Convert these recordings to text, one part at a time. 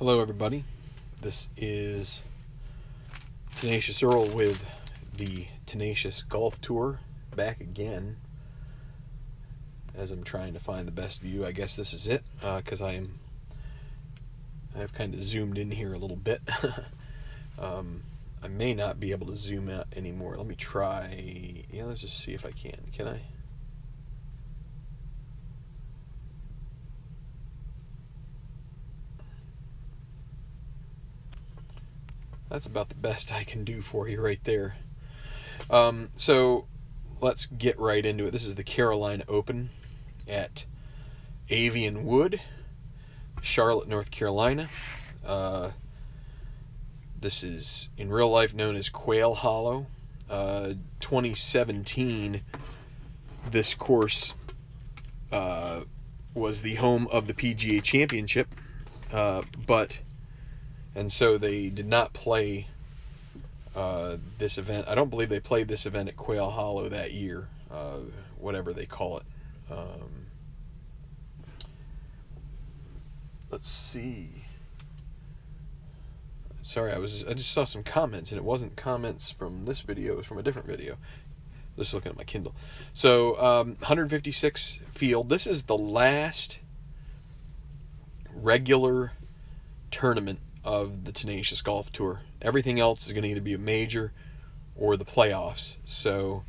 Hello everybody, this is Tenacious Earl with the Tenacious Golf Tour back again as I'm trying to find the best view. I guess this is it because I've kind of zoomed in here a little bit. I may not be able to zoom out anymore. Let me try. Let's just see if I can I? That's about the best I can do for you right there. So let's get right into it. This is the Carolina Open at Avian Wood, Charlotte, North Carolina. This is in real life known as Quail Hollow. 2017, this course was the home of the PGA Championship, and so they did not play this event. I don't believe they played this event at Quail Hollow that year, whatever they call it. Let's see. Sorry, I just saw some comments, and it wasn't comments from this video. It was from a different video. Just looking at my Kindle. So, 156 field. This is the last regular tournament of the Tenacious Golf Tour. Everything else is going to either be a major or the playoffs. So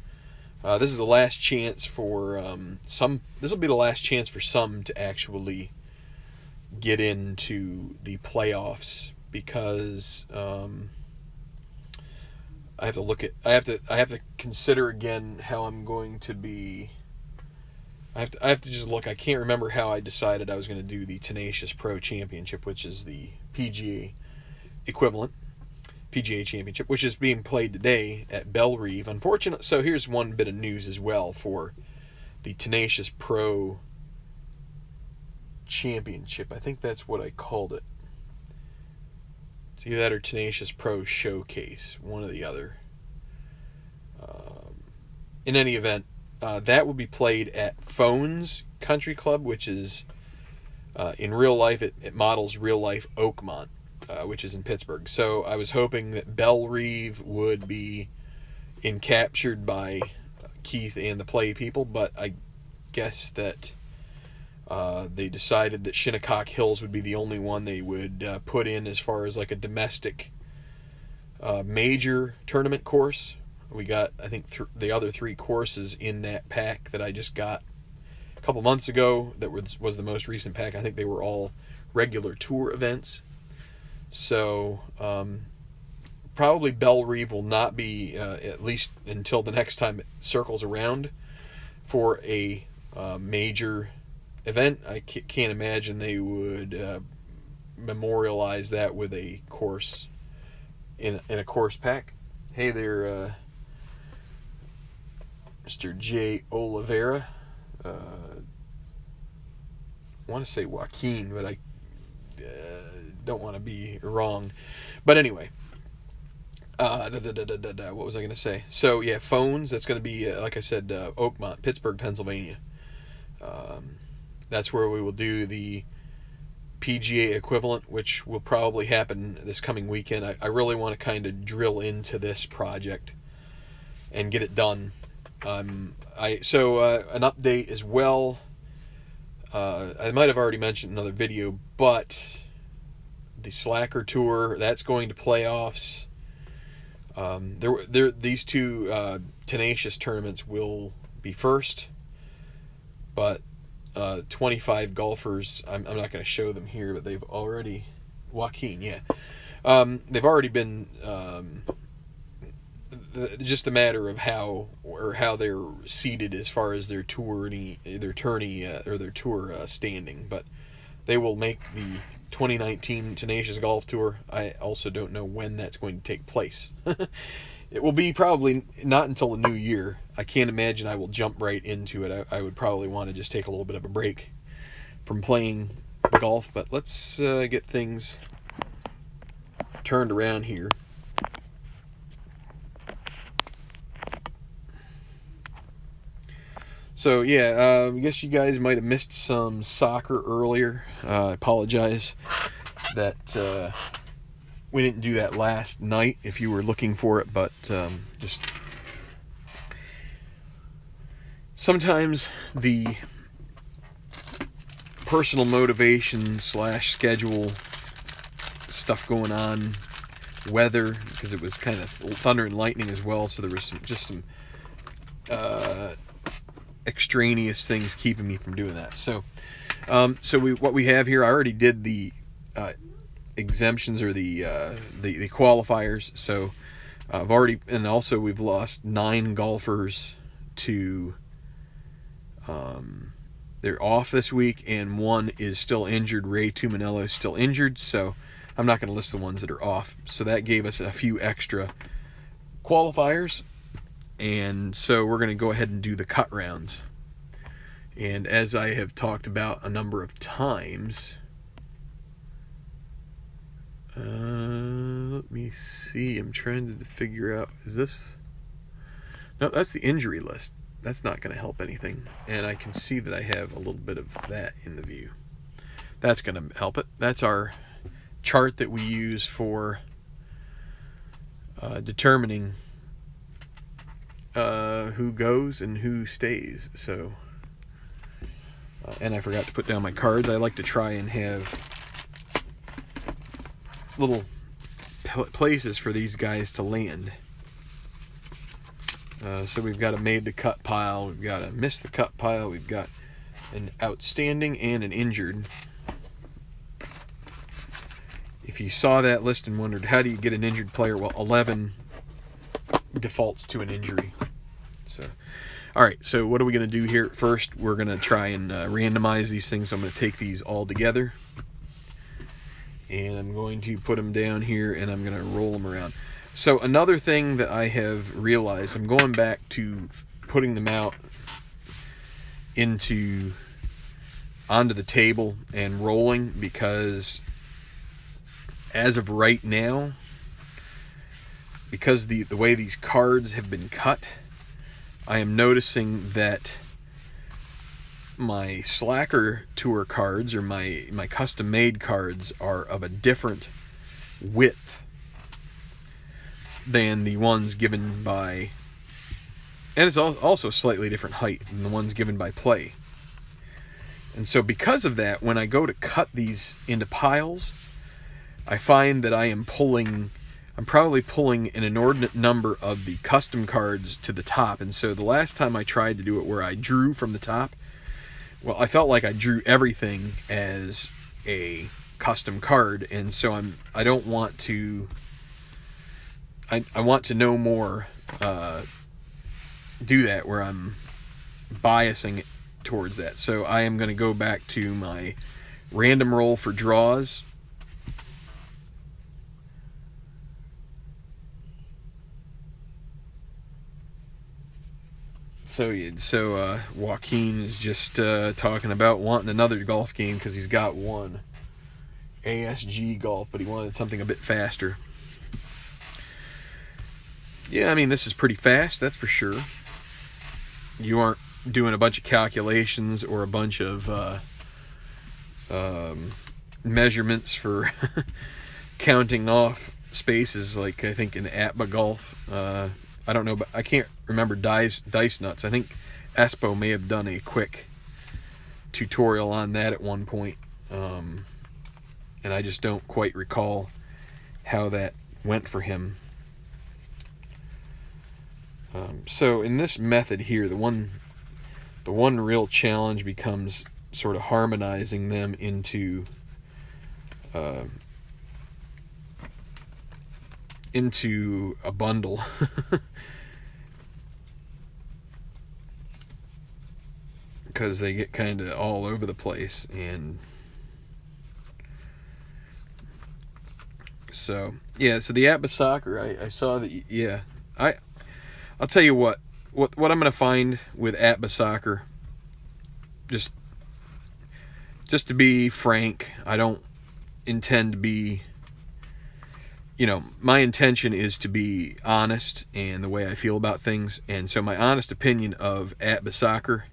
this is the last chance for some. This will be the last chance for some to actually get into the playoffs because I have to look at. I have to consider again how I'm going to be. I have to just look. I can't remember how I decided I was going to do the Tenacious Pro Championship, which is the PGA equivalent, PGA Championship, which is being played today at Bellerive. Unfortunately, so here's one bit of news as well for the Tenacious Pro Championship. I think that's what I called it. It's either that or Tenacious Pro Showcase, one or the other. In any event, that will be played at Phones Country Club, which is in real life, it models real life Oakmont, which is in Pittsburgh. So I was hoping that Bellerive would be captured by Keith and the Play people, but I guess that they decided that Shinnecock Hills would be the only one they would put in as far as like a domestic major tournament course. We got, I think, the other three courses in that pack that I just got a couple months ago. That was the most recent pack. I think they were all regular tour events. So probably Bellerive will not be, at least until the next time it circles around, for a major event. I can't imagine they would memorialize that with a course in a course pack. Hey there, Mr. J. Oliveira. I want to say Joaquin, but I don't want to be wrong. But anyway, what was I going to say? So, yeah, Phones, that's going to be, like I said, Oakmont, Pittsburgh, Pennsylvania. That's where we will do the PGA equivalent, which will probably happen this coming weekend. I really want to kind of drill into this project and get it done. An update as well. I might have already mentioned in another video, but the Slacker Tour, that's going to playoffs. These two Tenacious tournaments will be first, but 25 golfers. I'm not going to show them here, but they've already Joaquin, yeah. They've already been. Just a matter of how they're seated as far as their tour standing, but they will make the 2019 Tenacious Golf Tour. I also don't know when that's going to take place. It will be probably not until the new year. I can't imagine I will jump right into it. I would probably want to just take a little bit of a break from playing golf, but let's get things turned around here. So, yeah, I guess you guys might have missed some soccer earlier. I apologize. that we didn't do that last night if you were looking for it, but just sometimes the personal motivation / schedule stuff going on, weather, because it was kind of thunder and lightning as well, so there was some extraneous things keeping me from doing that. So what we have here, I already did the exemptions or the qualifiers. So I've already, and also we've lost 9 golfers to they're off this week, and 1 is still injured. Ray Tuminello is still injured, so I'm not going to list the ones that are off. So that gave us a few extra qualifiers, and so we're going to go ahead and do the cut rounds. And as I have talked about a number of times, let me see, I'm trying to figure out, is this, no, that's the injury list. That's not going to help anything, and I can see that I have a little bit of that in the view. That's going to help it. That's our chart that we use for determining who goes and who stays. So, and I forgot to put down my cards. I like to try and have little places for these guys to land. So we've got a made the cut pile, we've got a missed the cut pile, we've got an outstanding and an injured. If you saw that list and wondered how do you get an injured player, well, 11 defaults to an injury. So, all right, so what are we going to do here? First, we're going to try and randomize these things. So I'm going to take these all together, and I'm going to put them down here, and I'm going to roll them around. So another thing that I have realized, I'm going back to putting them out onto the table and rolling, because as of right now, because the way these cards have been cut, I am noticing that my Slacker Tour cards, or my custom made cards, are of a different width than the ones given by, and it's also slightly different height than the ones given by Play. And so because of that, when I go to cut these into piles, I find that I'm probably pulling an inordinate number of the custom cards to the top. And so the last time I tried to do it where I drew from the top, well, I felt like I drew everything as a custom card, and so I don't want to. I want to no more do that where I'm biasing it towards that. So I am going to go back to my random roll for draws. So Joaquin is just talking about wanting another golf game because he's got one ASG golf, but he wanted something a bit faster. Yeah, I mean, this is pretty fast, that's for sure. You aren't doing a bunch of calculations or a bunch of measurements for counting off spaces like I think in APBA Golf. I don't know, but I can't remember Dice Nuts. I think Espo may have done a quick tutorial on that at one point, and I just don't quite recall how that went for him. So in this method here, the one real challenge becomes sort of harmonizing them into a bundle. Because they get kind of all over the place, and so yeah. So the APBA Soccer, I saw that. Yeah, I'll tell you what I'm going to find with APBA Soccer. Just to be frank, I don't intend to be. My intention is to be honest and the way I feel about things, and so my honest opinion of APBA Soccer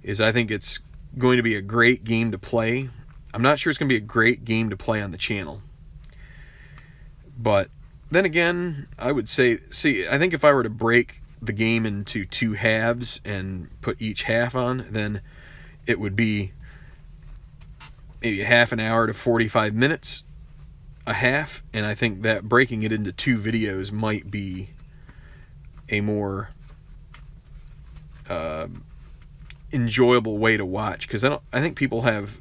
is I think it's going to be a great game to play. I'm not sure it's going to be a great game to play on the channel. But then again, I would say, I think if I were to break the game into 2 halves and put each half on, then it would be maybe a half an hour to 45 minutes a half. And I think that breaking it into 2 videos might be a more enjoyable way to watch, because I think people have,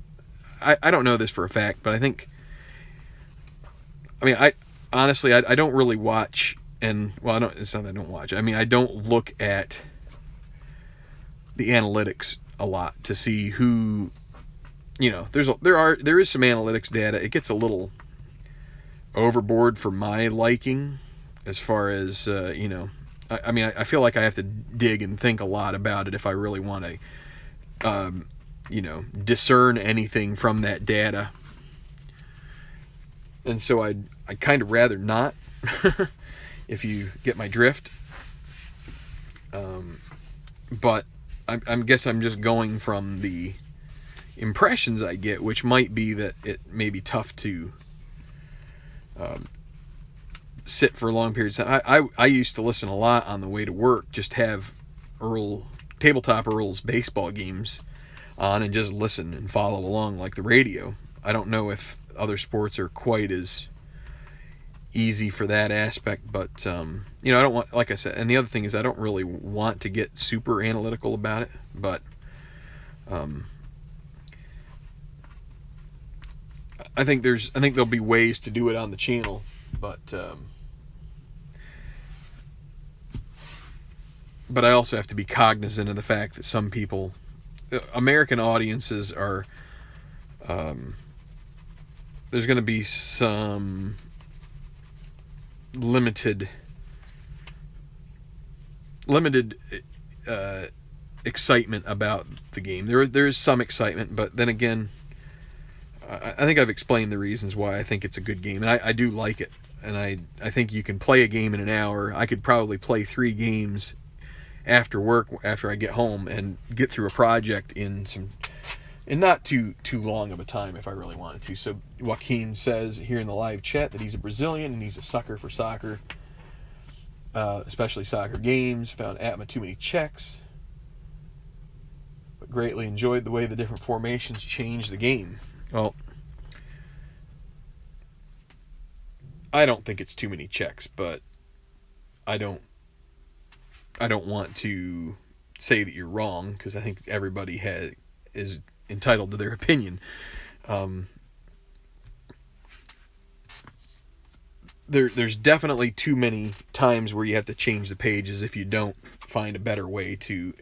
I don't know this for a fact, but I honestly I don't really watch, and well, it's not that I don't watch. I mean, I don't look at the analytics a lot to see who, there is some analytics data. It gets a little overboard for my liking, as far as I feel like I have to dig and think a lot about it if I really want to discern anything from that data. And so I'd kind of rather not, if you get my drift. But I guess I'm just going from the impressions I get, which might be that it may be tough to sit for long periods of time. I used to listen a lot on the way to work, just have Tabletop Earl's baseball games on and just listen and follow along like the radio. I don't know if other sports are quite as easy for that aspect, but I don't want, like I said, and the other thing is I don't really want to get super analytical about it, but I think there'll be ways to do it on the channel, but I also have to be cognizant of the fact that some people, American audiences are, there's going to be some limited excitement about the game. There is some excitement, but then again, I think I've explained the reasons why I think it's a good game, and I do like it. And I think you can play a game in an hour. I could probably play 3 games after work, after I get home, and get through a project in not too long of a time if I really wanted to. So Joaquin says here in the live chat that he's a Brazilian and he's a sucker for soccer, especially soccer games. Found Atma too many checks, but greatly enjoyed the way the different formations change the game. Well, I don't think it's too many checks, but I don't want to say that you're wrong, because I think everybody is entitled to their opinion. There's definitely too many times where you have to change the pages if you don't find a better way to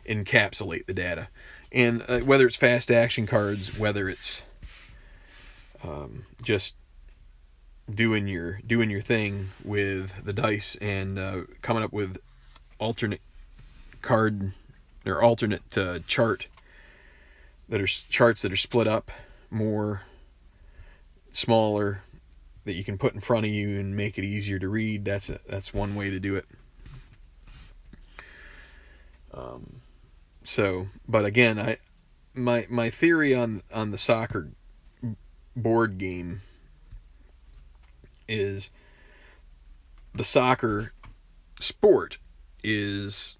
encapsulate the data. And whether it's fast action cards, whether it's just doing your thing with the dice and coming up with alternate card or alternate chart that are charts that are split up more smaller, that you can put in front of you and make it easier to read. That's one way to do it. But again, my theory on the soccer board game is the soccer sport is,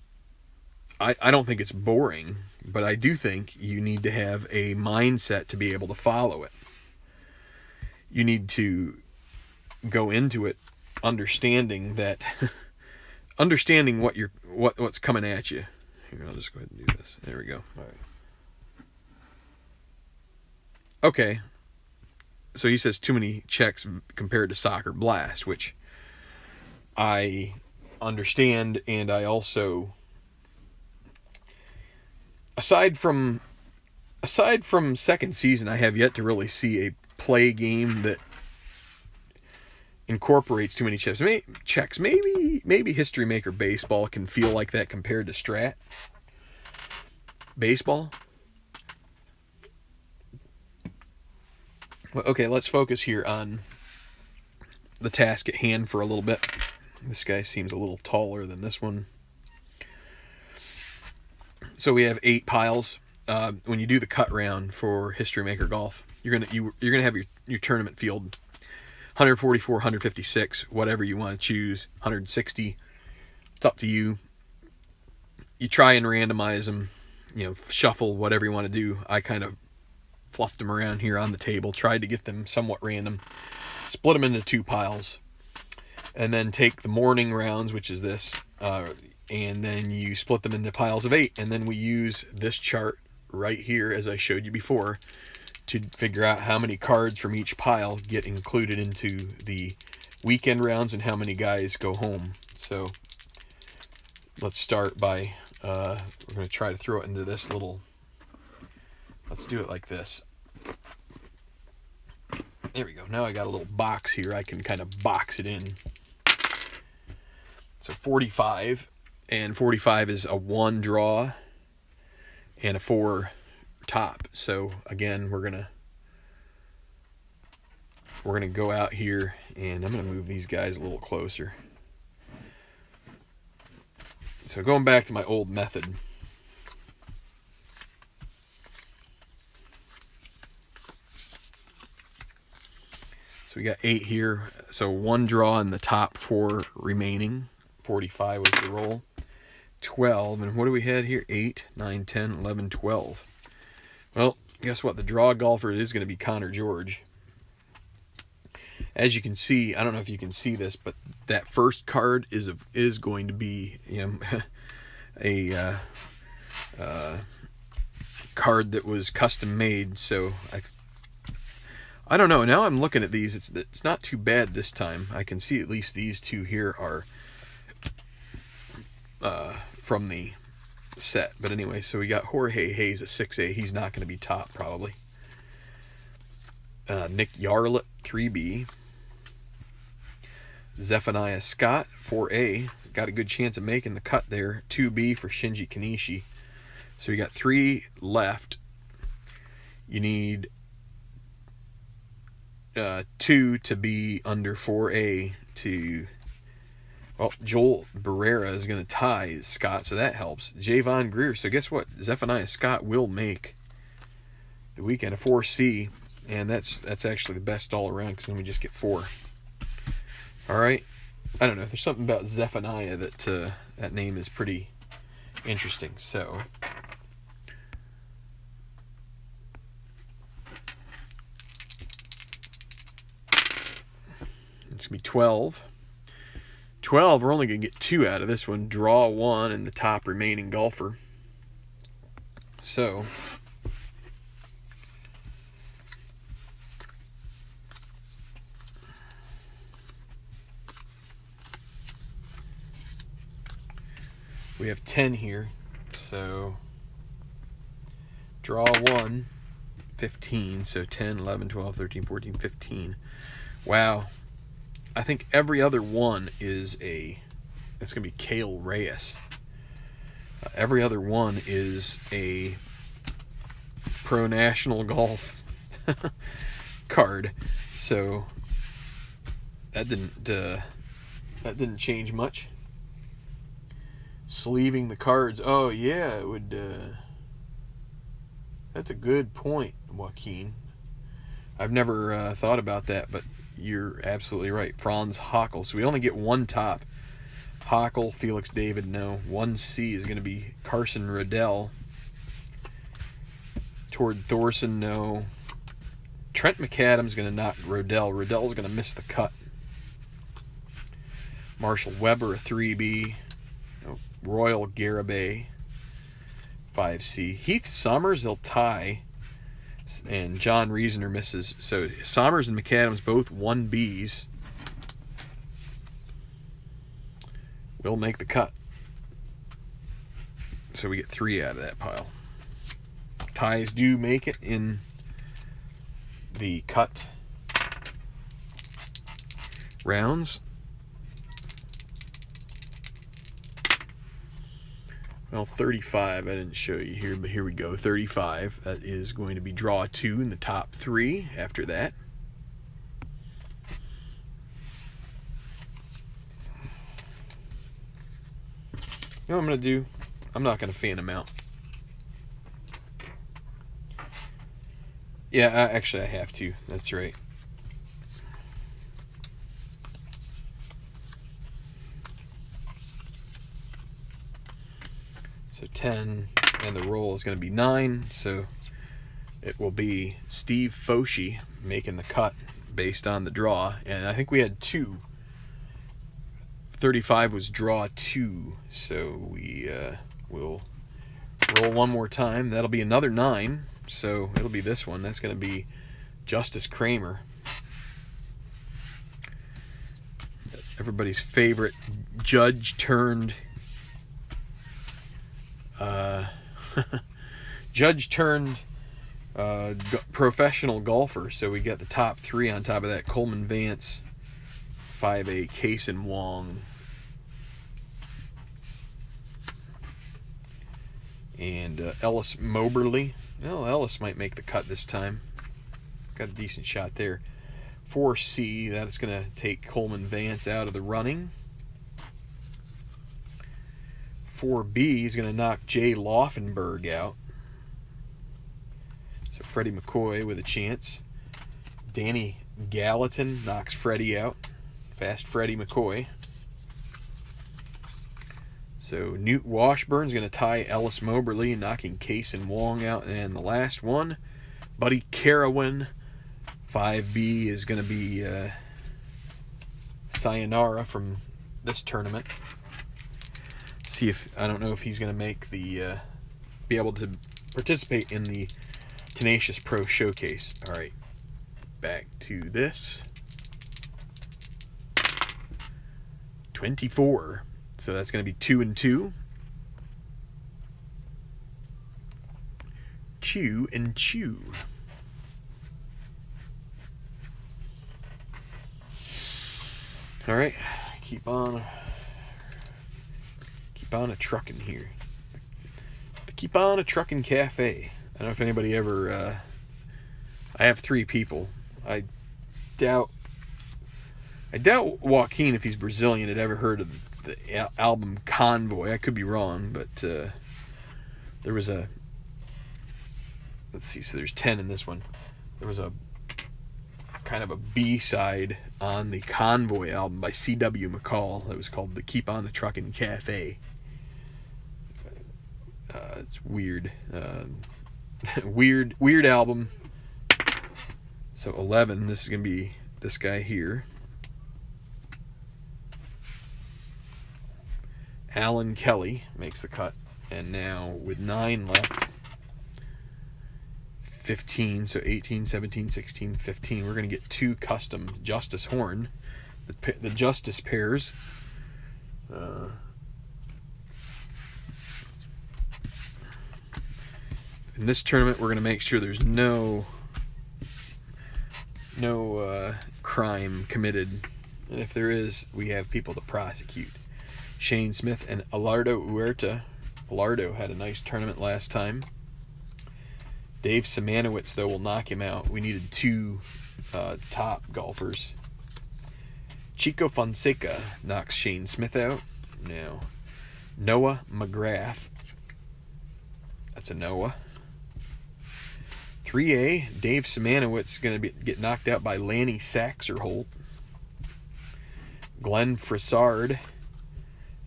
I don't think it's boring, but I do think you need to have a mindset to be able to follow it. You need to go into it understanding what's coming at you. Here, I'll just go ahead and do this. There we go. All right. Okay. So he says too many checks compared to Soccer Blast, which I understand, and I also, aside from second season, I have yet to really see a play game that incorporates too many checks. Maybe History Maker Baseball can feel like that compared to Strat Baseball. Well, okay, let's focus here on the task at hand for a little bit. This guy seems a little taller than this one. So we have 8 piles. when you do the cut round for History Maker Golf, you're gonna have your tournament field 144, 156, whatever you want to choose, 160. It's up to you. You try and randomize them, shuffle, whatever you want to do. I kind of fluffed them around here on the table, tried to get them somewhat random, split them into 2 piles, and then take the morning rounds, which is this, and then you split them into piles of 8, and then we use this chart right here, as I showed you before, to figure out how many cards from each pile get included into the weekend rounds and how many guys go home. So let's start by, we're going to try to throw it into this little, let's do it like this. There we go. Now I got a little box here. I can kind of box it in. So 45, and 45 is a 1 draw and a 4 top. So again, we're gonna go out here, and I'm gonna move these guys a little closer. So going back to my old method, so we got 8 here, so 1 draw in the top 4 remaining. 45 was the roll. 12, and what do we had here? 8, 9, 10, 11, 12. Well, guess what? The draw golfer is going to be Connor George. As you can see, I don't know if you can see this, but that first card is going to be a card that was custom made. So I don't know. Now I'm looking at these. It's not too bad this time. I can see at least these 2 here are from the set. But anyway, so we got Jorge Hayes at 6A. He's not going to be top probably. Nick Yarlett 3B. Zephaniah Scott 4A. Got a good chance of making the cut there. 2B for Shinji Kanishi. So you got 3 left. You need 2 to be under 4A to... Well, Joel Barrera is going to tie Scott, so that helps. Javon Greer. So guess what? Zephaniah Scott will make the weekend a 4C, and that's actually the best all around, because then we just get 4. All right. I don't know. There's something about Zephaniah that that name is pretty interesting. So it's going to be 12. 12, we're only going to get 2 out of this one. Draw 1 and the top remaining golfer. So we have 10 here. So draw 1, 15. So 10, 11, 12, 13, 14, 15. Wow. I think every other one is it's going to be Cale Reyes. Every other one is a Pro National Golf card. So that didn't change much. Sleeving the cards. Oh yeah, it would. That's a good point, Joaquin. I've never thought about that, but you're absolutely right. Franz Hockel. So we only get 1 top. Hockel, Felix David, no. 1C is going to be Carson Riddell. Tord Thorson, no. Trent McAdams going to knock Riddell. Riddell's going to miss the cut. Marshall Weber, a 3B. No. Royal Garibay, 5C. Heath Summers, he'll tie. And John Reasoner misses. So Sommers and McAdams both 1Bs will make the cut. So we get 3 out of that pile. Ties do make it in the cut rounds. Well, 35, I didn't show you here, but here we go. 35, that is going to be draw 2 in the top 3 after that. You know what I'm going to do? I'm not going to fan them out. Yeah, actually I have to. That's right. So 10, and the roll is going to be 9, so it will be Steve Foshi making the cut based on the draw. And I think we had 2. 35 was draw 2, so we will roll one more time. That'll be another 9, so it'll be this one. That's going to be Justice Kramer. Everybody's favorite judge turned professional golfer. So we got the top 3 on top of that. Coleman Vance, 5A, Case and Wong, and Ellis Moberly. Well, Ellis might make the cut this time. Got a decent shot there. 4C, that's going to take Coleman Vance out of the running. 4B is going to knock Jay Laufenberg out. So Freddie McCoy with a chance. Danny Gallatin knocks Freddie out. Fast Freddie McCoy. So Newt Washburn's going to tie Ellis Moberly, knocking Case and Wong out. And the last one, Buddy Carowin, 5B, is going to be sayonara from this tournament. See if, I don't know if he's going to make the be able to participate in the Tenacious Pro Showcase. All right, back to this. 24. So that's going to be 2 and 2. 2 and 2. All right, keep on a trucking here. Keep on a trucking cafe. I don't know if anybody ever. I have 3 people. I doubt Joaquin, if he's Brazilian, had ever heard of the album Convoy. I could be wrong, but there was a. Let's see. So there's 10 in this one. There was a kind of a B-side on the Convoy album by C.W. McCall. It was called the Keep on the Truckin' Cafe. It's weird. Weird album. So 11, this is going to be this guy here. Alan Kelly makes the cut. And now with 9 left, 15, so 18, 17, 16, 15. We're going to get 2 custom Justice Horn, the Justice pairs. In this tournament, we're going to make sure there's no crime committed. And if there is, we have people to prosecute. Shane Smith and Alardo Huerta. Alardo had a nice tournament last time. Dave Simanowicz, though, will knock him out. We needed 2 top golfers. Chico Fonseca knocks Shane Smith out. Now, Noah McGrath. That's a Noah. 3A, Dave Simanowicz is going to get knocked out by Lanny Saxerholt. Glenn Frissard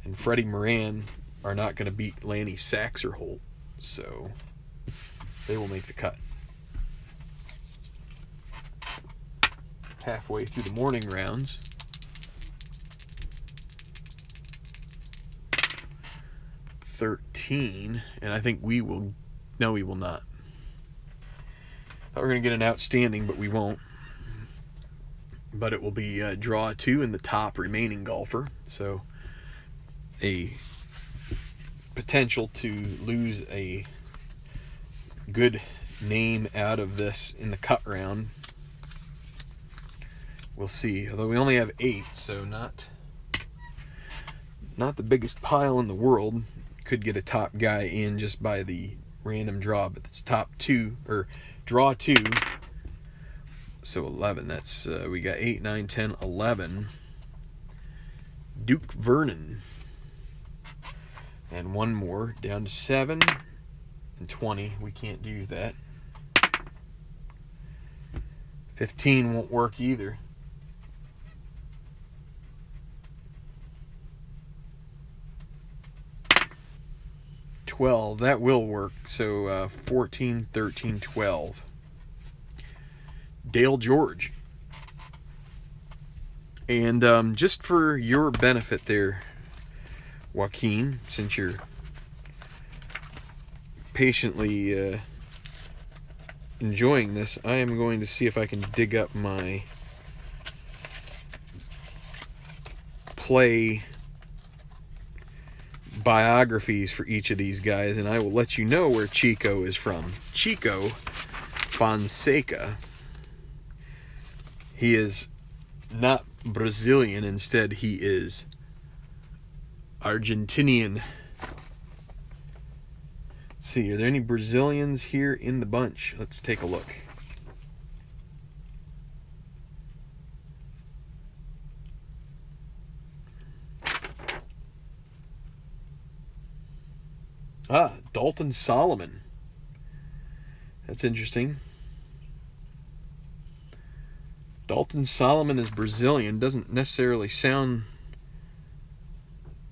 and Freddie Moran are not going to beat Lanny Saxerholt, so they will make the cut. Halfway through the morning rounds. $13, and I think we will. No, we will not. Thought we were going to get an outstanding, but we won't. But it will be draw 2 and the top remaining golfer. So a potential to lose a good name out of this in the cut round. We'll see. Although we only have 8, so not the biggest pile in the world. Could get a top guy in just by the random draw, but it's top 2 or draw 2. So 11. That's we got 8, 9, 10, 11. Duke Vernon. And one more down to 7 and 20. We can't do that. 15 won't work either. That will work. So 14, 13, 12. Dale George. And just for your benefit there, Joaquin, since you're patiently enjoying this, I am going to see if I can dig up my play biographies for each of these guys, and I will let you know where Chico is from. Chico Fonseca. He is not Brazilian, instead he is Argentinian. Let's see, are there any Brazilians here in the bunch? Let's take a look. Dalton Solomon. That's interesting. Dalton Solomon is Brazilian. Doesn't necessarily sound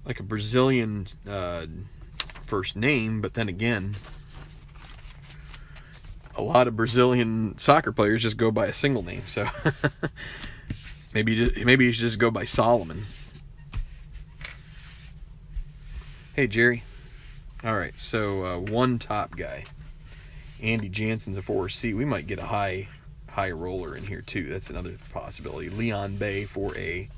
like a Brazilian first name, but then again, a lot of Brazilian soccer players just go by a single name. So maybe you should just go by Solomon. Hey, Jerry. All right, so one top guy. Andy Jansen's a 4C. We might get a high roller in here too. That's another possibility. Leon Bay 4A.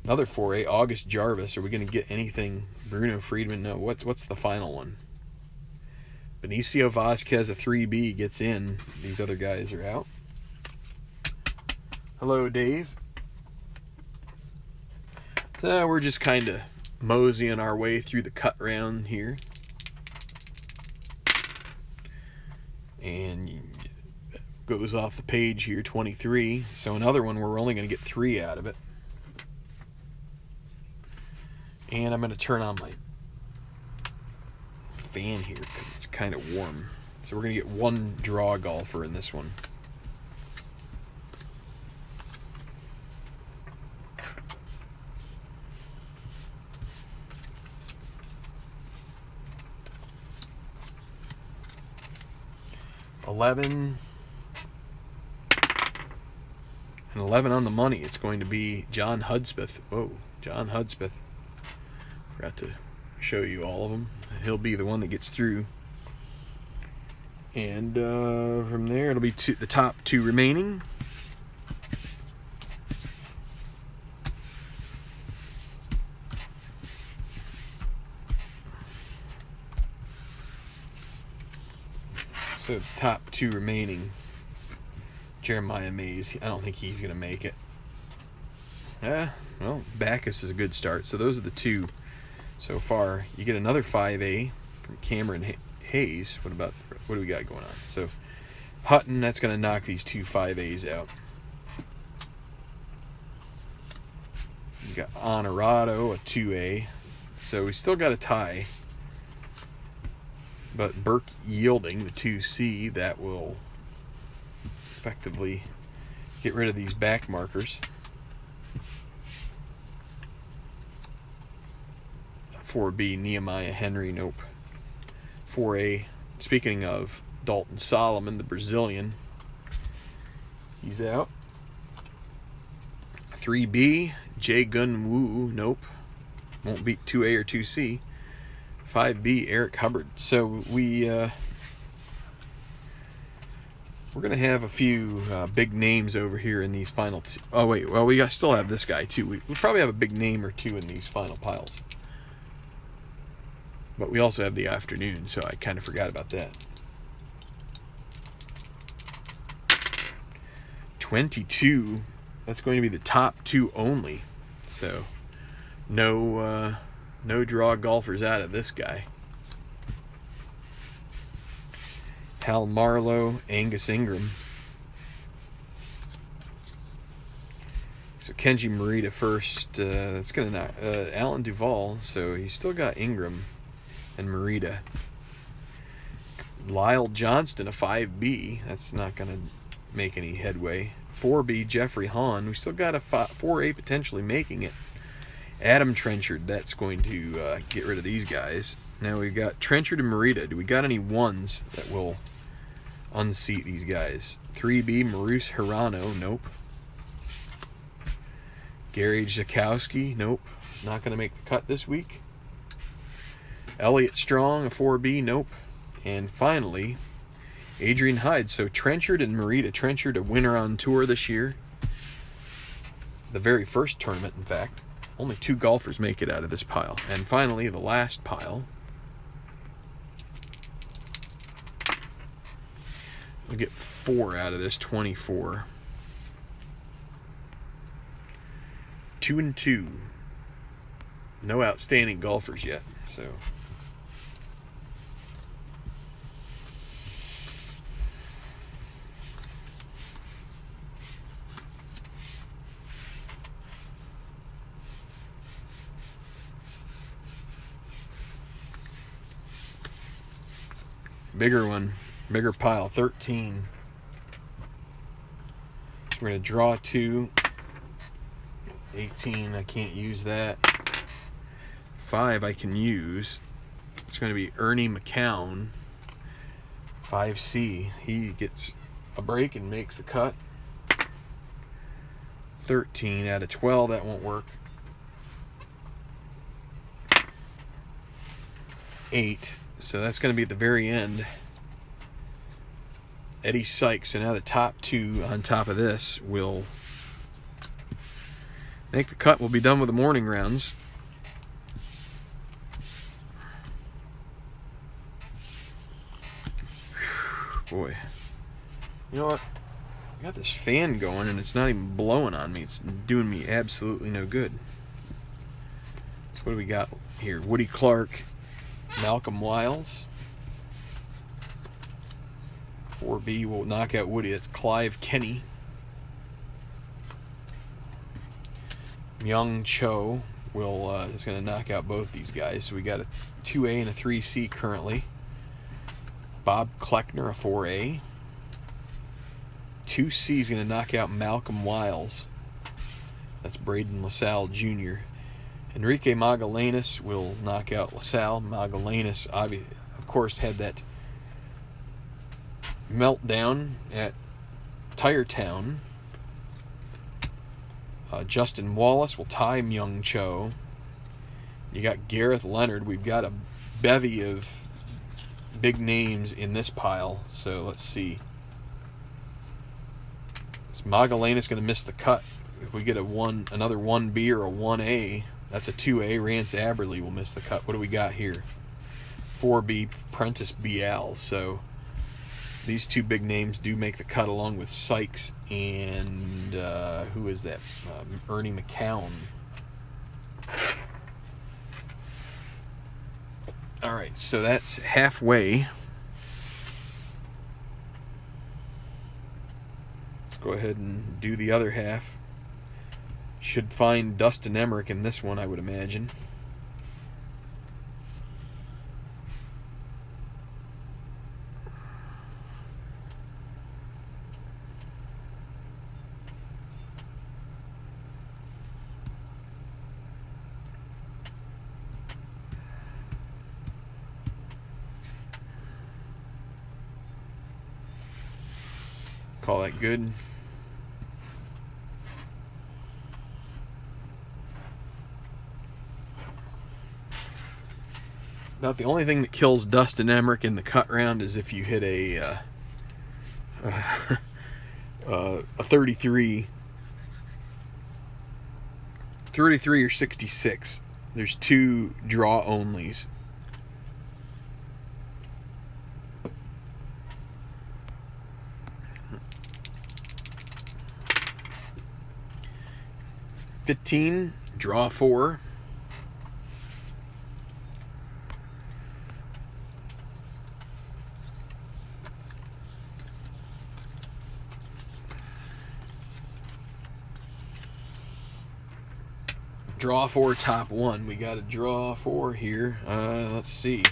Another 4A. August Jarvis. Are we going to get anything? Bruno Friedman. No. What's the final one? Benicio Vasquez, a 3B, gets in. These other guys are out. Hello, Dave. So we're just kind of moseying our way through the cut round here. And goes off the page here, 23. So another one we're only going to get 3 out of it. And I'm going to turn on my fan here because it's kind of warm. So we're going to get one draw golfer in this one. $11 and 11 on the money. It's going to be John Hudspeth. Whoa, John Hudspeth. Forgot to show you all of them. He'll be the one that gets through. And from there, it'll be the top 2 remaining. So the top 2 remaining. Jeremiah Mays. I don't think he's going to make it. Well, Backus is a good start. So those are the 2 so far. You get another 5A from Cameron Hayes. What do we got going on? So Hutton, that's going to knock these 2 5As out. You got Honorado, a 2A. So we still got a tie. But Burke Yielding, the 2C, that will effectively get rid of these back markers. 4B, Nehemiah Henry, nope. 4A, speaking of Dalton Solomon, the Brazilian, he's out. 3B, Jae Gun Woo, nope. Won't beat 2A or 2C. 5B, Eric Hubbard. So we're going to have a few big names over here in these final 2. Oh, wait. Well, we still have this guy, too. We probably have a big name or 2 in these final piles. But we also have the afternoon, so I kind of forgot about that. 22. That's going to be the top 2 only. So no draw golfers out of this guy. Hal Marlowe, Angus Ingram. So Kenji Morita first. That's going to knock Alan Duvall. So he's still got Ingram and Morita. Lyle Johnston, a 5B. That's not going to make any headway. 4B, Jeffrey Hahn. We still got a 4A potentially making it. Adam Trenchard, that's going to get rid of these guys. Now we've got Trenchard and Merida. Do we got any ones that will unseat these guys? 3B, Maurice Hirano. Nope. Gary Zakowski. Nope. Not going to make the cut this week. Elliot Strong, a 4B. Nope. And finally, Adrian Hyde. So Trenchard and Merida. Trenchard, a winner on tour this year. The very first tournament, in fact. Only 2 golfers make it out of this pile. And finally, the last pile. We'll get 4 out of this, 24. 2 and 2. No outstanding golfers yet, so. Bigger one, bigger pile, 13. We're going to draw 2. 18, I can't use that. 5 I can use. It's going to be Ernie McCown. 5C. He gets a break and makes the cut. 13 out of 12, that won't work. 8. So that's going to be at the very end. Eddie Sykes, and now the top 2 on top of this will make the cut. We'll be done with the morning rounds. Boy. You know what? I got this fan going and it's not even blowing on me. It's doing me absolutely no good. So what do we got here? Woody Clark. Malcolm Wiles. 4B will knock out Woody. That's Clive Kenny. Myung Cho is going to knock out both these guys. So we got a 2A and a 3C currently. Bob Kleckner, a 4A. 2C is going to knock out Malcolm Wiles. That's Braden LaSalle Jr. Enrique Magallanes will knock out LaSalle. Magallanes, of course, had that meltdown at Tire Town. Justin Wallace will tie Myung Cho. You got Gareth Leonard. We've got a bevy of big names in this pile. So let's see. Is Magallanes going to miss the cut? If we get another 1B or a 1A, that's a 2A. Rance Aberley will miss the cut. What do we got here? 4B, Prentice Bial. So these 2 big names do make the cut along with Sykes and who is that? Ernie McCown. All right, so that's halfway. Let's go ahead and do the other half. Should find Dustin Emmerich in this one, I would imagine. Call that good. About the only thing that kills Dustin Emmerich in the cut round is if you hit a 33 or 66. There's 2 draw onlys. $15, draw 4. Draw 4, top 1. We got a draw 4 here. Let's see.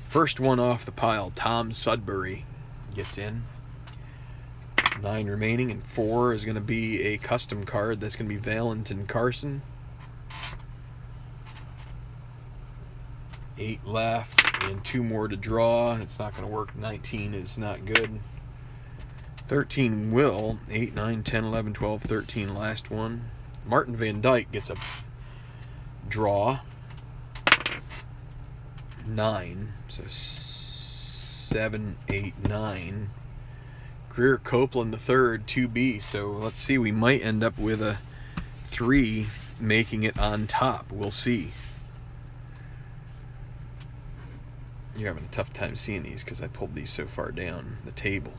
First one off the pile, Tom Sudbury gets in. 9 remaining, and 4 is going to be a custom card. That's going to be Valentin Carson. 8 left, and 2 more to draw. It's not going to work. 19 is not good. 13 will. 8, 9, 10, 11, 12, 13, last one. Martin Van Dyke gets a draw. 9, so 7, 8, 9. Greer Copeland the third, 2B. So let's see, we might end up with a 3 making it on top. We'll see. You're having a tough time seeing these because I pulled these so far down the table.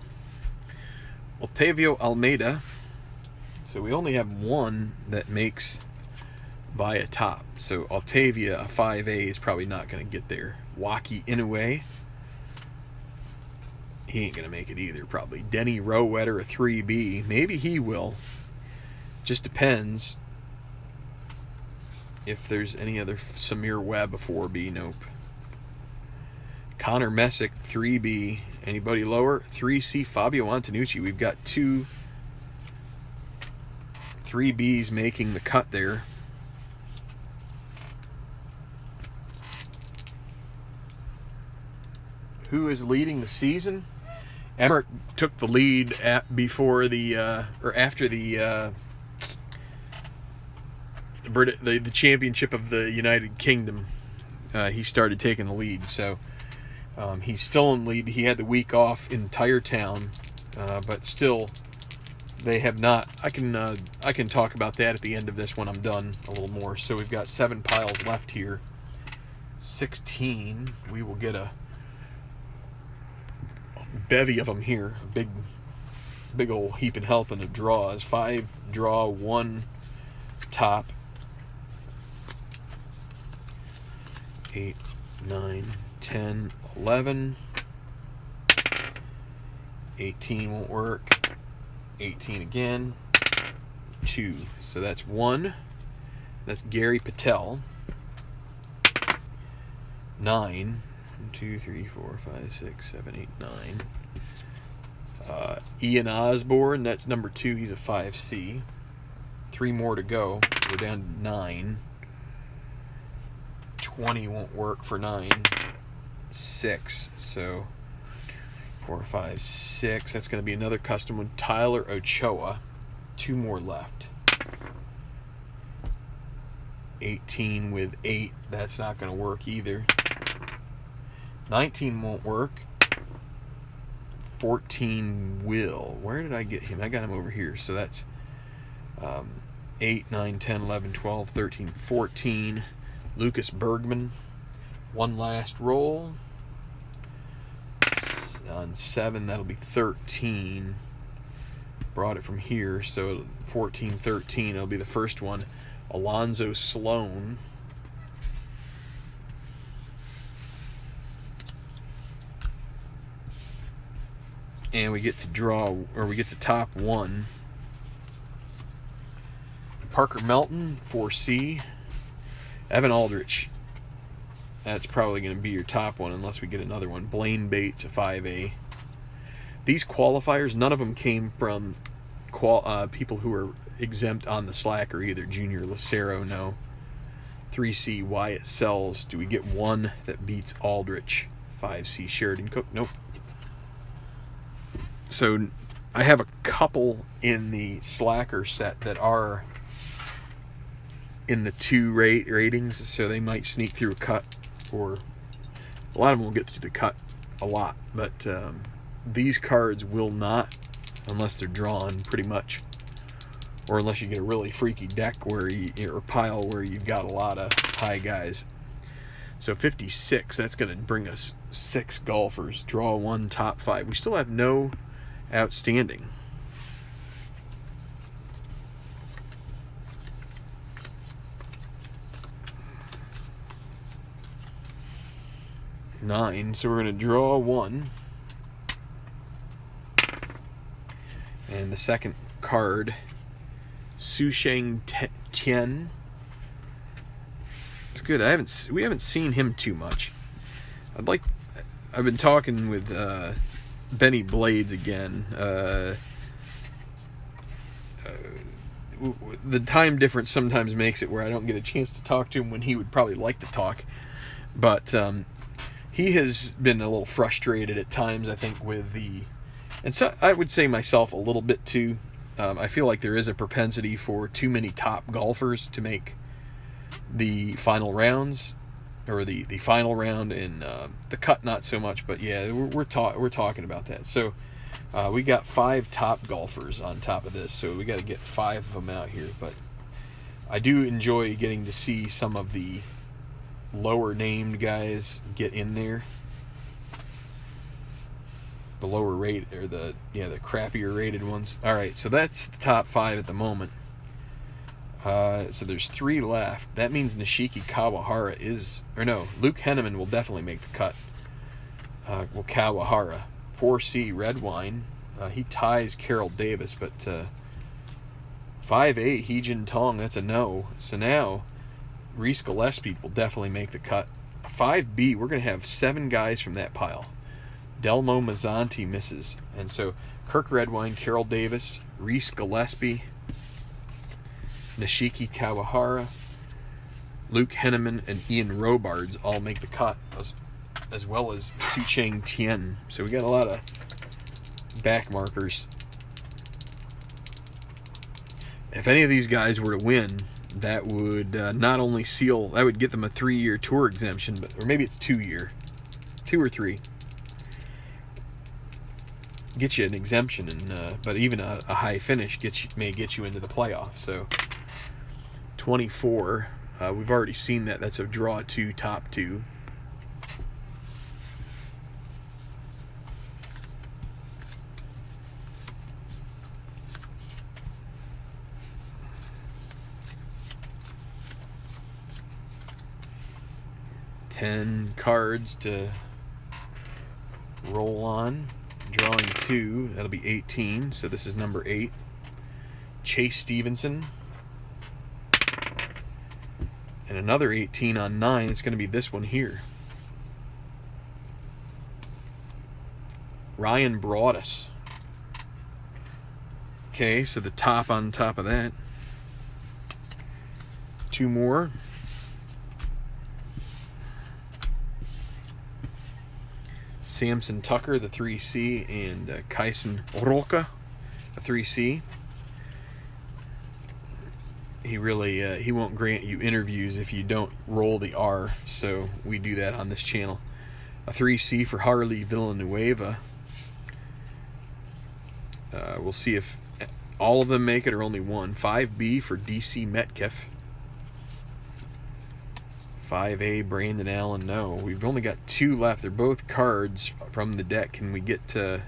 Otavio Almeida. So we only have one that makes by a top. So Altavia, a 5A, is probably not going to get there. Waki Inoue. He ain't going to make it either, probably. Denny Rowetter, a 3B. Maybe he will. Just depends if there's any other. Samir Webb, a 4B. Nope. Connor Messick, 3B. Anybody lower? 3C. Fabio Antonucci. We've got 2 3Bs making the cut there. Who is leading the season? Emmerich took the lead after the championship of the United Kingdom. He started taking the lead, so he's still in lead. He had the week off in entire town, but still, they have not. I can talk about that at the end of this when I'm done a little more. So we've got 7 piles left here. 16. We will get a bevy of them here. A big old heaping helping of draws. 5 draw, 1 top. 8, 9, 10, 11. 18 won't work. 18 again. 2. So that's 1. That's Gary Patel. 9. 1, 2, 3, 4, 5, 6, 7, 8, 9. Ian Osborne, that's number 2. He's a 5C. 3 more to go. We're down to 9. 20 won't work for 9. 6. So 4, 5, 6. That's going to be another custom one. Tyler Ochoa. 2 more left. 18 with 8. That's not going to work either. 19 won't work. 14 will. Where did I get him? I got him over here. So that's 8, 9, 10, 11, 12, 13, 14. Lucas Bergman. 1 last roll. On 7, that'll be 13. Brought it from here, so 14, 13. It'll be the first one. Alonzo Sloan. And we get to draw, or we get to top 1. Parker Melton, 4C. Evan Aldrich. That's probably going to be your top one unless we get another one. Blaine Bates, a 5A. These qualifiers, none of them came from people who are exempt on the Slacker either. Junior Lucero, no. 3C, Wyatt Sells. Do we get one that beats Aldrich? 5C, Sheridan Cook. Nope. So I have a couple in the Slacker set that are in the 2 ratings, so they might sneak through a cut, or a lot of them will get through the cut a lot, but these cards will not, unless they're drawn pretty much, or unless you get a really freaky deck or pile where you've got a lot of high guys. So 56, that's going to bring us 6 golfers. Draw 1, top 5. We still have no outstanding. Nine, so we're going to draw 1. And the second card, Susheng Tien. It's good. We haven't seen him too much. I've been talking with Benny Blades again. the time difference sometimes makes it where I don't get a chance to talk to him when he would probably like to talk. But he has been a little frustrated at times, I think, with the... And so I would say myself a little bit too. I feel like there is a propensity for too many top golfers to make the final rounds, or the final round, and the cut not so much. But yeah, we're talking about that. So we got 5 top golfers on top of this, so we got to get 5 of them out here. But I do enjoy getting to see some of the lower named guys get in there. The lower rate, or the crappier rated ones. All right, so that's the top 5 at the moment. So there's 3 left. That means Nishiki Kawahara is, or no, Luke Henneman will definitely make the cut. Well, Kawahara, 4C red wine. He ties Carroll Davis, but 5A Heejin Tong, that's a no. So now Reese Gillespie will definitely make the cut. 5B, we're going to have 7 guys from that pile. Delmo Mazzanti misses. And so Kirk Redwine, Carroll Davis, Reese Gillespie, Nishiki Kawahara, Luke Henneman, and Ian Robards all make the cut, as well as Sucheng Tien. So we got a lot of back markers. If any of these guys were to win, that would not only seal, that would get them a 3-year tour exemption, or maybe it's 2-year, 2 or 3. Get you an exemption, and but even a high finish may get you into the playoff. So 24, we've already seen that. That's a draw 2, top 2. Ten cards to roll on. Drawing 2, that'll be 18, so this is number 8. Chase Stevenson. And another 18 on 9, it's going to be this one here. Ryan Broadus. Okay, so the top on top of that. 2 more. Samson Tucker, the 3C, and Kyson Roca, a 3C. He won't grant you interviews if you don't roll the R, so we do that on this channel. A 3C for Harley Villanueva. We'll see if all of them make it or only one. 5B for DC Metcalf. 5A Brandon Allen, no. We've only got 2 left. They're both cards from the deck. Can we get to...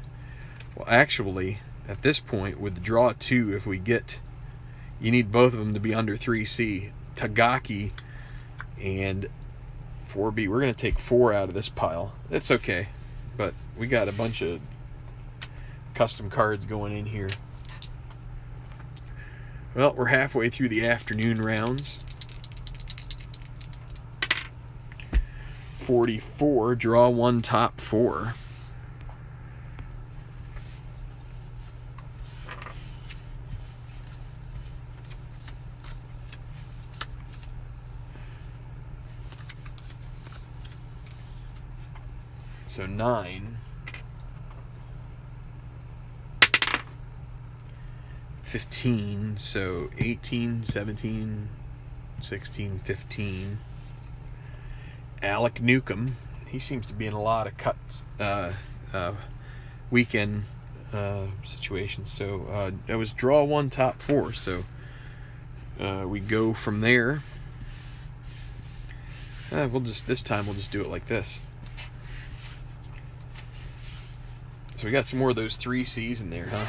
Well, actually, at this point, with the draw 2, if we get... You need both of them to be under 3C. Tagaki and 4B. We're going to take 4 out of this pile. It's okay. But we got a bunch of custom cards going in here. Well, we're halfway through the afternoon rounds. 44, draw 1, top 4. So 9. 15, so 18, 17, 16, 15. Alec Newcomb, he seems to be in a lot of cuts, weekend situations. So it was draw 1, top 4. So we go from there. This time we'll just do it like this. So we got some more of those 3Cs in there, huh?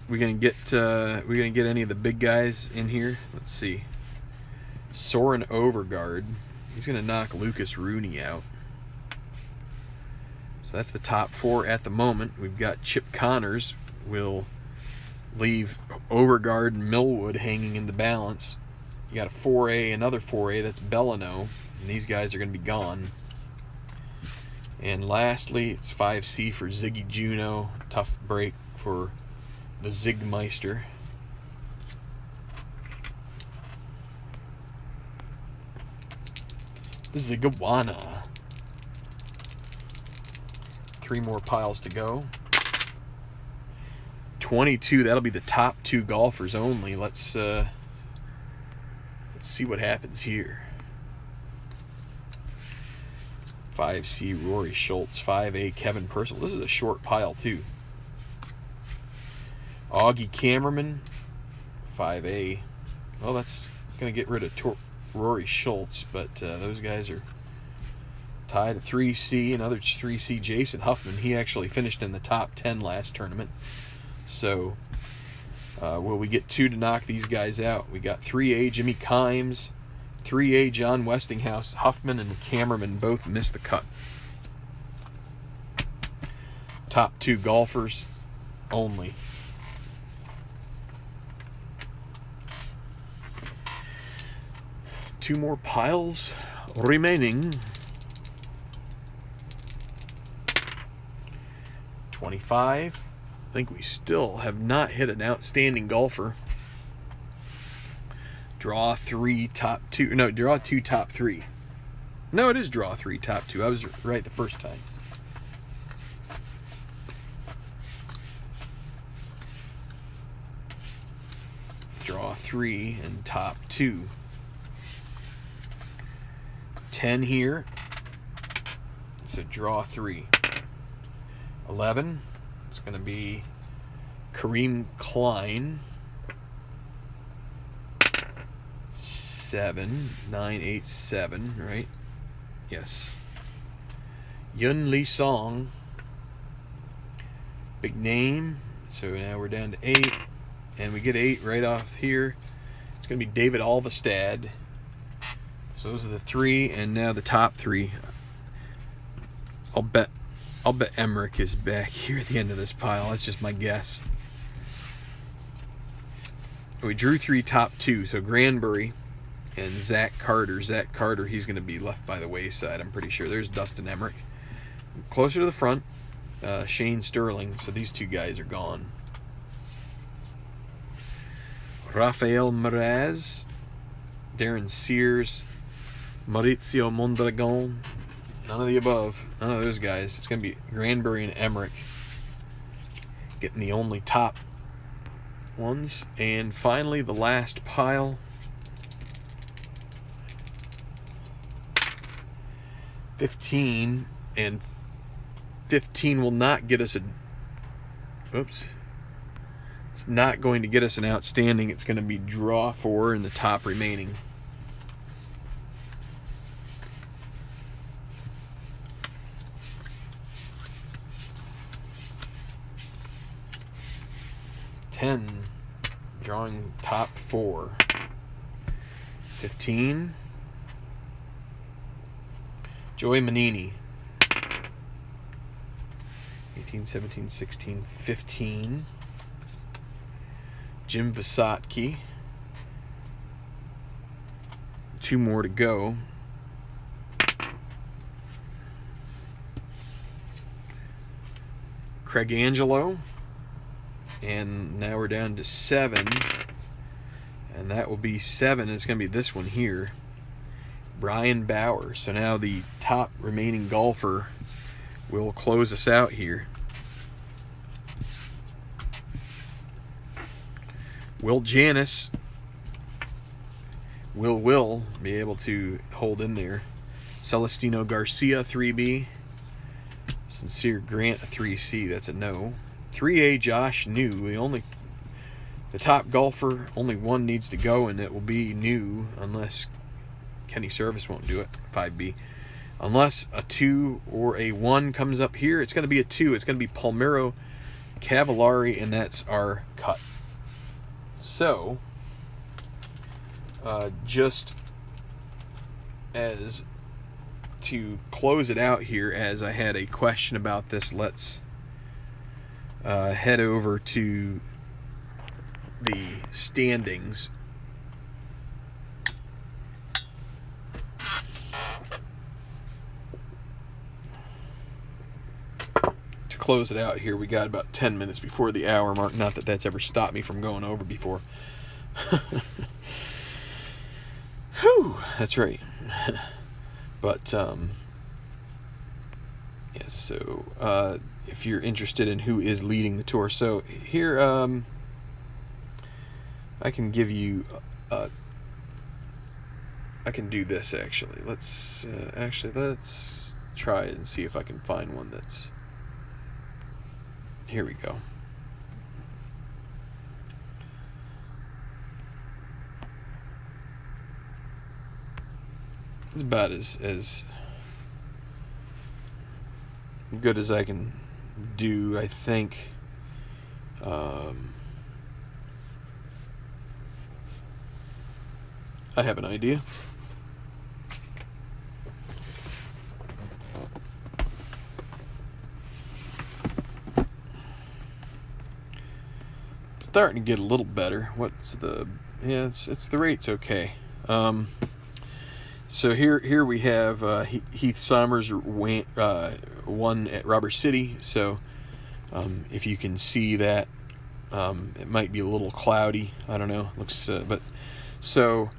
We're gonna get any of the big guys in here. Let's see. Soren Overgaard. He's going to knock Lucas Rooney out. So that's the top 4 at the moment. We've got Chip Connors. Will leave Overgaard and Millwood hanging in the balance. You got a 4A, another 4A. That's Bellino. And these guys are going to be gone. And lastly, it's 5C for Ziggy Juno. Tough break for the Zigmeister. Ziguana. 3 more piles to go. 22. That'll be the top 2 golfers only. Let's see what happens here. 5C Rory Schultz, 5A Kevin Purcell. This is a short pile too. Augie Cameraman, 5A. Well, that's going to get rid of Rory Schultz, but those guys are tied at 3C. Another 3C, Jason Huffman. He actually finished in the top 10 last tournament. So, will we get 2 to knock these guys out? We got 3A Jimmy Kimes, 3A John Westinghouse. Huffman and Cameraman both missed the cut. Top 2 golfers only. Two more piles remaining. 25. I think we still have not hit an outstanding golfer. Draw 3 top 2. No, draw 2 top 3. No, it is draw 3 top 2. I was right the first time. Draw 3 and top 2. 10 here. So draw 3. 11. It's going to be Kareem Klein. 7. 9, 8, 7, right? Yes. Yun Lee Song. Big name. So now we're down to 8. And we get 8 right off here. It's going to be David Alvestad. So those are the 3, and now the top 3. I'll bet Emmerich is back here at the end of this pile. That's just my guess. We drew 3 top 2, so Granbury and Zach Carter. Zach Carter, he's going to be left by the wayside, I'm pretty sure. There's Dustin Emmerich. Closer to the front, Shane Sterling. So these 2 guys are gone. Rafael Miraz, Darren Sears, Maurizio Mondragon. None of the above. None of those guys. It's going to be Granbury and Emmerich getting the only top ones. And finally, the last pile. 15. And 15 will not get us a... Oops. It's not going to get us an outstanding. It's going to be draw 4 in the top remaining. Drawing top 4. 15. Joey Manini. 18, 17, 16, 15. Jim Visotki. 2 more to go. Craig Angelo. And now we're down to 7. And that will be 7. It's going to be this one here. Brian Bauer. So now the top remaining golfer will close us out here. Will Janis will be able to hold in there. Celestino Garcia, 3B. Sincere Grant, a 3C. That's a no. 3A Josh New. The top golfer, only one needs to go, and it will be New, unless Kenny Service won't do it. 5B. Unless a 2 or a 1 comes up here, it's going to be a 2. It's going to be Palmiro Cavallari, and that's our cut. So, just as to close it out here, as I had a question about this, let's head over to the standings. To close it out here, we got about 10 minutes before the hour mark. Not that that's ever stopped me from going over before. Whew, that's right. But yeah, so if you're interested in who is leading the tour, so here I can give you. I can do this actually. Let's try and see if I can find one that's. Here we go. It's about as good as I can do, I think. I have an idea. It's starting to get a little better. What's the? Yeah, it's the rate's okay. So here we have Heath Somers won at Rubber City. So if you can see that, it might be a little cloudy. I don't know. Looks but so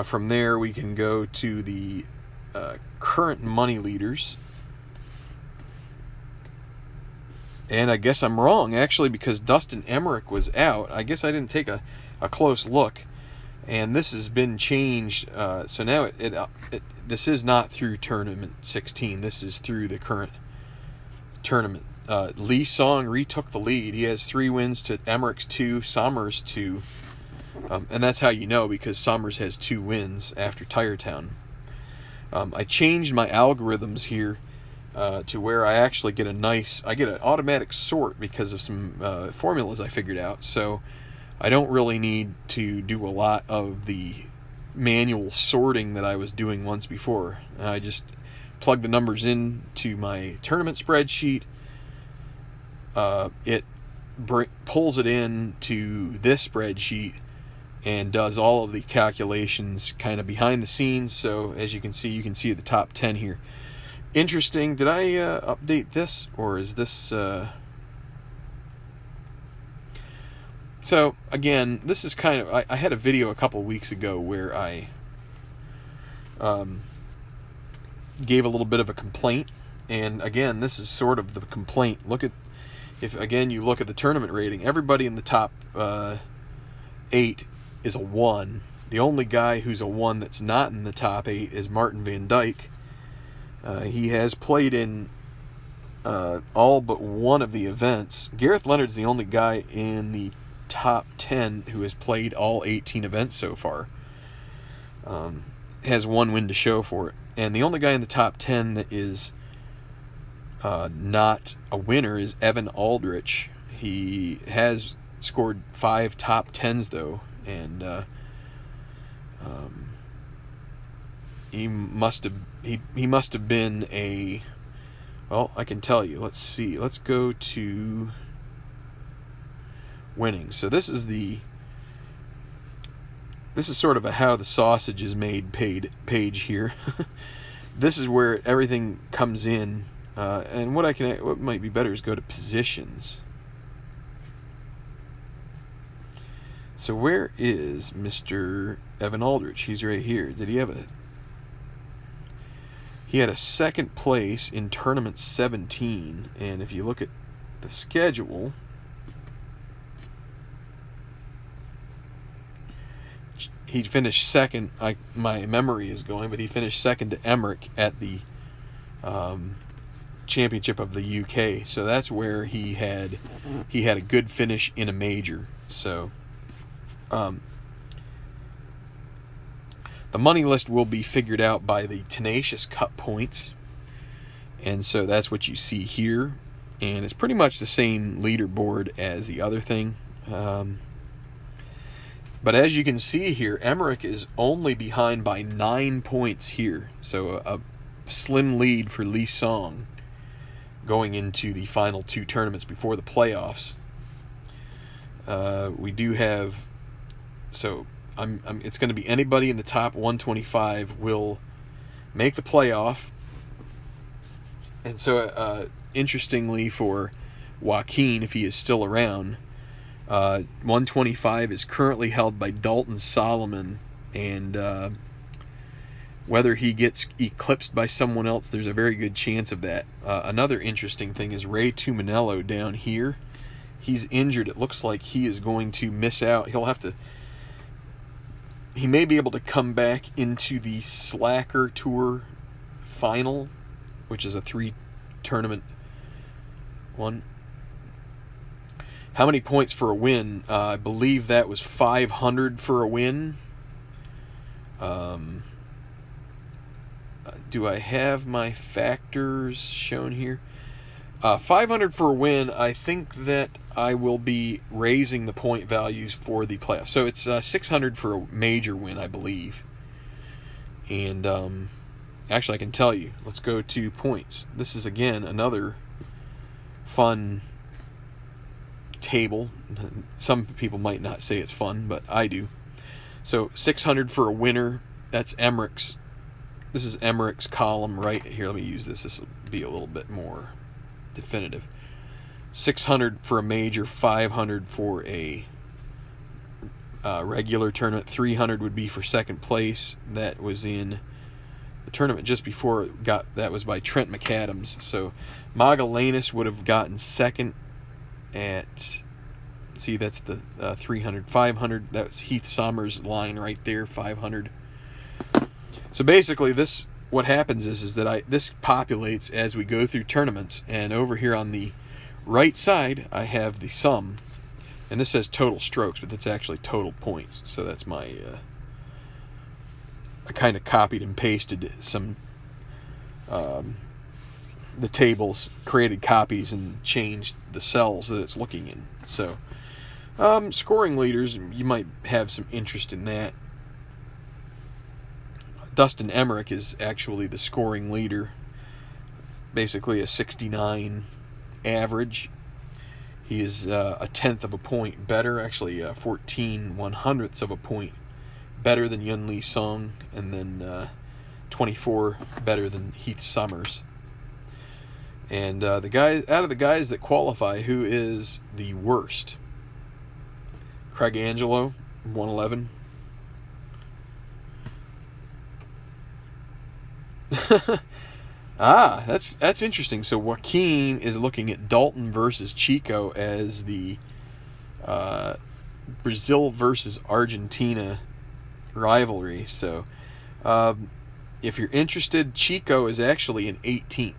from there we can go to the current money leaders. And I guess I'm wrong, actually, because Dustin Emmerich was out. I guess I didn't take a close look. And this has been changed. So now this is not through Tournament 16. This is through the current tournament. Lee Song retook the lead. He has 3 wins to Emmerich's 2, Somers 2. And that's how you know, because Somers has 2 wins after Tire Town. I changed my algorithms here to where I actually get an automatic sort because of some formulas I figured out. So I don't really need to do a lot of the manual sorting that I was doing once before. I just plug the numbers into my tournament spreadsheet. It pulls it into this spreadsheet and does all of the calculations kind of behind the scenes. So as you can see the top 10 here. Interesting. Did I update this, or is this... So, again, this is kind of... I had a video a couple weeks ago where I gave a little bit of a complaint. And, again, this is sort of the complaint. If you look at the tournament rating, everybody in the top 8 is a 1. The only guy who's a 1 that's not in the top 8 is Martin Van Dyke. He has played in all but one of the events. Gareth Leonard's the only guy in the top 10 who has played all 18 events so far. Has 1 win to show for it. And the only guy in the top 10 that is not a winner is Evan Aldrich. He has scored 5 top 10s though, and he must have been a... Well, I can tell you. Let's see. Let's go to winning. So this is sort of a how the sausage is made page here. This is where everything comes in, and what might be better is go to positions. So where is Mr. Evan Aldrich? He's right here. Did he have a... He had a 2nd place in Tournament 17, and if you look at the schedule, he finished 2nd. My memory is going, but he finished 2nd to Emmerich at the Championship of the UK. So that's where he had a good finish in a major. So the money list will be figured out by the Tenacious Cup points. And so that's what you see here. And it's pretty much the same leaderboard as the other thing. But as you can see here, Emmerich is only behind by 9 points here. So a slim lead for Lee Song going into the final 2 tournaments before the playoffs. We do have... So... it's going to be anybody in the top 125 will make the playoff. And so, interestingly for Joaquin, if he is still around, 125 is currently held by Dalton Solomon and Whether he gets eclipsed by someone else, there's a very good chance of that. Another interesting thing is Ray Tuminello down here. He's injured. It looks like he is going to miss out. He may be able to come back into the Slacker Tour final, which is a 3-tournament one. How many points for a win? I believe that was 500 for a win. Do I have my factors shown here? 500 for a win. I think that I will be raising the point values for the playoffs. So it's 600 for a major win, I believe. And actually, I can tell you. Let's go to points. This is, again, another fun table. Some people might not say it's fun, but I do. So 600 for a winner. That's Emmerich's. This is Emmerich's column right here. Let me use this. This will be a little bit more definitive. 600 for a major, 500 for a regular tournament, 300 would be for second place. That was in the tournament just before it that was by Trent McAdams. So Magellanes would have gotten second at, see, that's the 300, 500. That's Heath Somers' line right there, 500. So basically, what happens is that this populates as we go through tournaments, and over here on the right side I have the sum, and this says total strokes, but that's actually total points. So that's my I kind of copied and pasted some the tables, created copies, and changed the cells that it's looking in. So scoring leaders, you might have some interest in that. Dustin Emmerich is actually the scoring leader, basically a 69 average. He is a tenth of a point better, actually 14 100ths of a point better than Yun Lee Song, and then 24 better than Heath Somers. And the guy out of the guys that qualify, who is the worst? Craig Angelo, 111. That's interesting. So Joaquin is looking at Dalton versus Chico as the Brazil versus Argentina rivalry. So if you're interested, Chico is actually an 18th.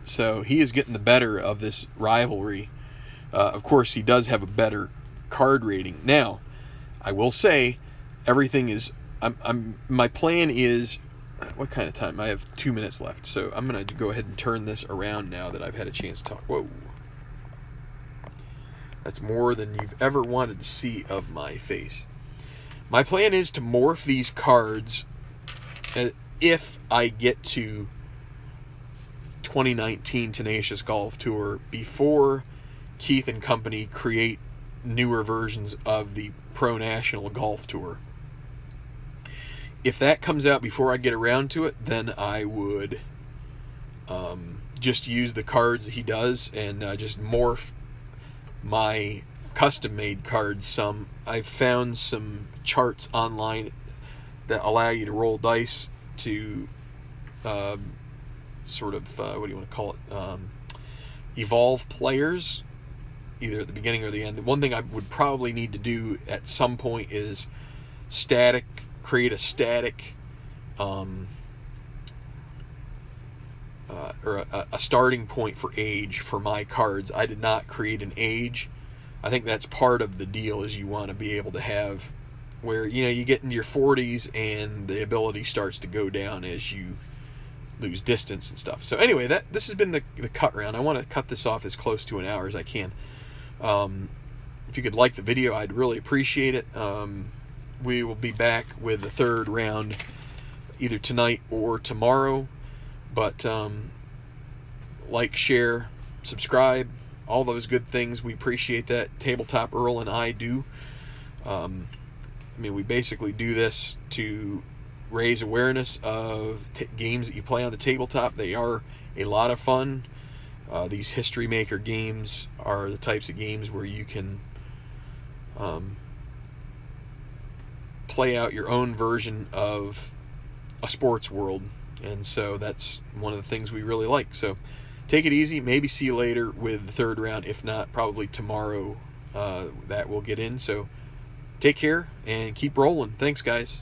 So he is getting the better of this rivalry. Of course, he does have a better card rating. Now, I will say, everything is. My plan is. What kind of time? I have 2 minutes left, so I'm going to go ahead and turn this around now that I've had a chance to talk. Whoa. That's more than you've ever wanted to see of my face. My plan is to morph these cards if I get to 2019 Tenacious Golf Tour before Keith and company create newer versions of the Pro National Golf Tour. If that comes out before I get around to it, then I would just use the cards he does and just morph my custom-made cards some. I've found some charts online that allow you to roll dice to sort of, what do you want to call it, evolve players, either at the beginning or the end. The one thing I would probably need to do at some point is create a static or a starting point for age for my cards. I did not create an age. I think that's part of the deal, is you want to be able to have where, you get into your 40s and the ability starts to go down as you lose distance and stuff. So anyway, this has been the cut round. I want to cut this off as close to an hour as I can. If you could like the video, I'd really appreciate it. We will be back with the third round either tonight or tomorrow. But like, share, subscribe, all those good things. We appreciate that. Tabletop Earl and I do. We basically do this to raise awareness of games that you play on the tabletop. They are a lot of fun. These History Maker games are the types of games where you can play out your own version of a sports world. And so that's one of the things we really like. So take it easy. Maybe see you later with the third round. If not, probably tomorrow that we'll get in. So take care and keep rolling. Thanks, guys.